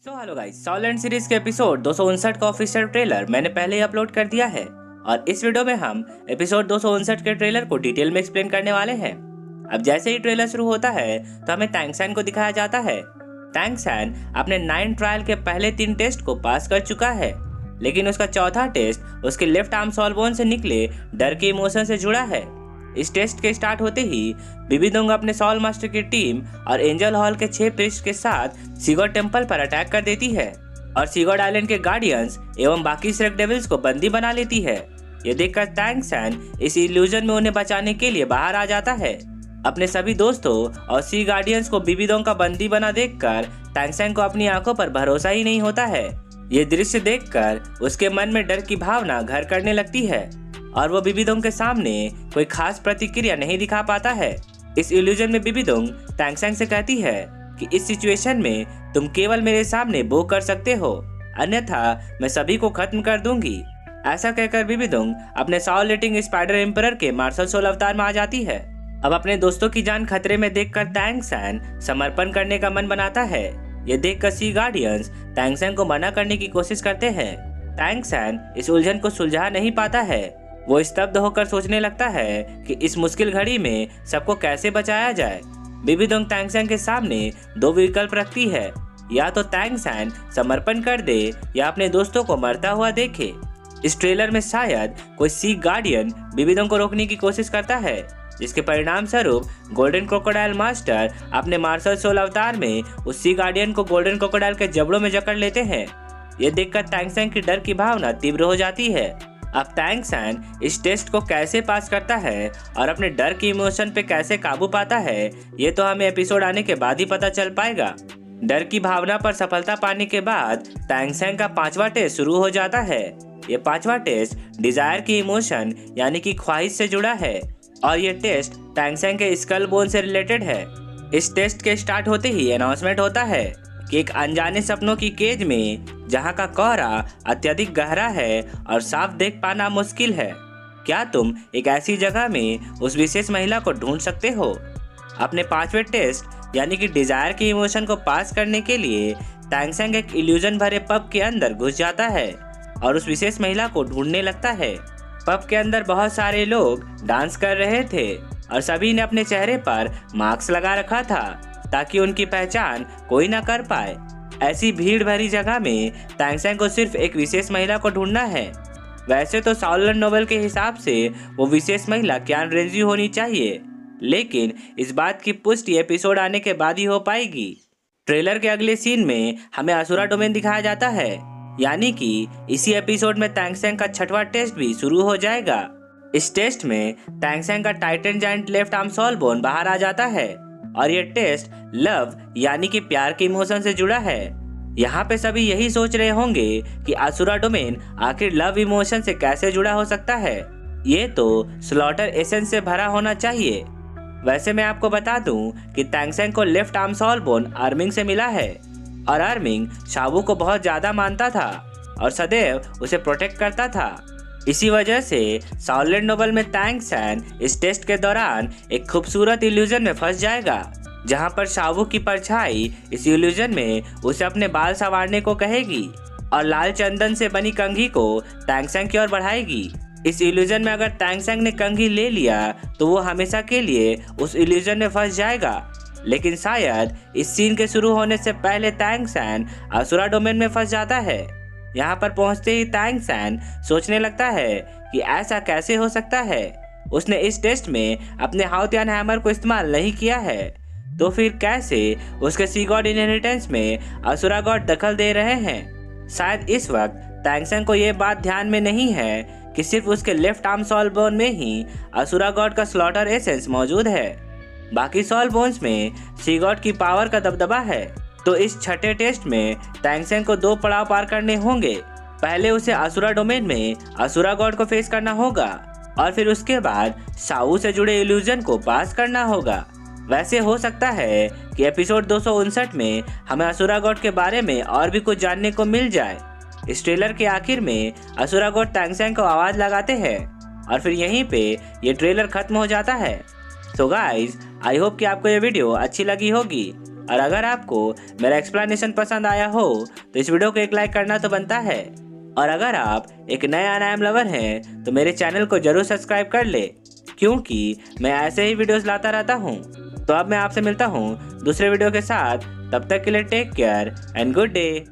Hello guys, सॉलैंड series के episode 259 का official trailer मैंने पहले ही अपलोड कर दिया है और इस वीडियो में हम एपिसोड 259 के ट्रेलर को डिटेल में एक्सप्लेन करने वाले हैं। अब जैसे ही ट्रेलर शुरू होता है तो हमें टैंग सैन को दिखाया जाता है। टैंग सैन अपने 9 ट्रायल के पहले 3 टेस्ट को पास कर चुका है, लेकिन उसका चौथा टेस्ट उसके लेफ्ट आर्म सॉल बोन से निकले डर के इमोशन से जुड़ा है। इस टेस्ट के स्टार्ट होते ही बिबिदोंग अपने सॉल मास्टर की टीम और एंजल हॉल के 6 प्रीस्ट के साथ सीगॉड टेम्पल पर अटैक कर देती है और सीगॉड आइलैंड के गार्डियंस एवं बाकी श्रेक डेविल्स को बंदी बना लेती है। ये देखकर टैंग सैन इस इल्यूजन में उन्हें बचाने के लिए बाहर आ जाता है। अपने सभी दोस्तों और सी गार्डियंस को बिबिदोंग का बंदी बना देखकर टैंग सैन को अपनी आंखों पर भरोसा ही नहीं होता है। ये दृश्य देखकर उसके मन में डर की भावना घर करने लगती है और वो बिबिदोंग के सामने कोई खास प्रतिक्रिया नहीं दिखा पाता है। इस इल्यूजन में बिबिदोंग टैंग सैन से कहती है कि इस सिचुएशन में तुम केवल मेरे सामने बो कर सकते हो, अन्यथा मैं सभी को खत्म कर दूंगी। ऐसा कहकर बिबिदोंग अपने सॉल ईटिंग स्पाइडर एम्परर के मार्शल सोल अवतार में आ जाती है। अब अपने दोस्तों की जान खतरे में देखकर टैंग सैन समर्पण करने का मन बनाता है। ये देखकर सी गार्डियंस टैंग सैन को मना करने की कोशिश करते हैं। टैंग सैन इस उलझन को सुलझा नहीं पाता है। वो स्तब्ध होकर सोचने लगता है कि इस मुश्किल घड़ी में सबको कैसे बचाया जाए। बिबिदोंग टैंग सैन के सामने 2 विकल्प रखती है, या तो टैंग सैन समर्पण कर दे या अपने दोस्तों को मरता हुआ देखे। इस ट्रेलर में शायद कोई सी गार्डियन बिबिदोंग को रोकने की कोशिश करता है, जिसके परिणाम स्वरूप गोल्डन क्रोकोडाइल मास्टर अपने मार्शल सोल अवतार में उस सी गार्डियन को गोल्डन क्रोकोडाइल के जबड़ों में जकड़ लेते हैं। ये देखकर टैंग सैन की डर की भावना तीव्र हो जाती है। अब टैंग सैन इस टेस्ट को कैसे पास करता है और अपने डर की इमोशन पे कैसे काबू पाता है, ये तो हमें एपिसोड आने के बाद ही पता चल पाएगा। डर की भावना पर सफलता पाने के बाद टैंग सैन का 5वां टेस्ट शुरू हो जाता है। ये 5वां टेस्ट डिजायर की इमोशन यानी कि ख्वाहिश से जुड़ा है और ये टेस्ट टैंग सैन के स्कल बोन से रिलेटेड है। इस टेस्ट के स्टार्ट होते ही अनाउंसमेंट होता है कि एक अनजाने सपनों की केज में जहां का कोहरा अत्यधिक गहरा है और साफ देख पाना मुश्किल है, क्या तुम एक ऐसी जगह में उस विशेष महिला को ढूंढ सकते हो? अपने 5वें टेस्ट यानी कि डिजायर के इमोशन को पास करने के लिए टैंग सैन एक इल्यूजन भरे पब के अंदर घुस जाता है और उस विशेष महिला को ढूंढने लगता है। पब के अंदर बहुत सारे लोग डांस कर रहे थे और सभी ने अपने चेहरे पर मास्क लगा रखा था ताकि उनकी पहचान कोई ना कर पाए। ऐसी भीड़ भरी जगह में टैंग सैन को सिर्फ एक विशेष महिला को ढूंढना है। वैसे तो सॉलैंड नोवेल के हिसाब से वो विशेष महिला कियान रेंजी होनी चाहिए, लेकिन इस बात की पुष्टि एपिसोड आने के बाद ही हो पाएगी। ट्रेलर के अगले सीन में हमें असुरा डोमेन दिखाया जाता है, यानी कि इसी एपिसोड में टैंग सैन का 6वां टेस्ट भी शुरू हो जाएगा। इस टेस्ट में टैंग सैन का titan giant left arm soul bone बाहर आ जाता है और ये टेस्ट लव यानी कि प्यार के इमोशन से जुड़ा है। यहाँ पे सभी यही सोच रहे होंगे कि असुरा डोमेन आखिर लव इमोशन से कैसे जुड़ा हो सकता है। ये तो स्लॉटर एसेंस से भरा होना चाहिए। वैसे मैं आपको बता दूं कि टैंग सैन को left arm soul bone arming से मिला है और आर्मिंग शावू को बहुत ज्यादा मानता था और सदैव उसे प्रोटेक्ट करता था। इसी वजह से सॉलैंड नोवेल में टैंग सैन इस टेस्ट के दौरान एक खूबसूरत इल्यूजन में फंस जाएगा, जहां पर शावू की परछाई इस इल्यूजन में उसे अपने बाल संवारने को कहेगी और लाल चंदन से बनी कंघी को टैंग सैन की ओर बढ़ाएगी। इस इल्यूजन में अगर टैंग सैन ने कंघी ले लिया तो वो हमेशा के लिए उस इल्यूजन में फंस जाएगा, लेकिन शायद इस सीन के शुरू होने से पहले टैंग सैन असुरा डोमेन में फंस जाता है। यहाँ पर पहुँचते ही टैंग सैन सोचने लगता है कि ऐसा कैसे हो सकता है। उसने इस टेस्ट में अपने हाउतियान हैमर को इस्तेमाल नहीं किया है, तो फिर कैसे उसके सी गॉड इनहेरिटेंस में असुरा गॉड दखल दे रहे हैं। शायद इस वक्त टैंग सैन को ये बात ध्यान में नहीं है कि सिर्फ उसके लेफ्ट आर्म सॉल बोन में ही असुरा गॉड का स्लॉटर एसेंस मौजूद है, बाकी सॉल बोन्स में सी गॉड की पावर का दबदबा है। तो इस 6ठे टेस्ट में टैंग सैन को 2 पड़ाव पार करने होंगे। पहले उसे असुरा डोमेन में असुरा गॉड को फेस करना होगा और फिर उसके बाद शावू से जुड़े इल्यूजन को पास करना होगा। वैसे हो सकता है कि एपिसोड 259 में हमें असुरा गॉड के बारे में और भी कुछ जानने को मिल जाए। इस ट्रेलर के आखिर में असुरा गॉड टैंग सैन को आवाज लगाते हैं और फिर यहीं पे ये ट्रेलर खत्म हो जाता है। सो गाइज, आई होप कि आपको ये वीडियो अच्छी लगी होगी। और अगर आपको मेरा एक्सप्लेनेशन पसंद आया हो तो इस वीडियो को एक लाइक करना तो बनता है। और अगर आप एक नए अनायाम लवर हैं तो मेरे चैनल को जरूर सब्सक्राइब कर ले, क्योंकि मैं ऐसे ही वीडियोस लाता रहता हूँ। तो अब मैं आपसे मिलता हूँ दूसरे वीडियो के साथ, तब तक के लिए take care and good day.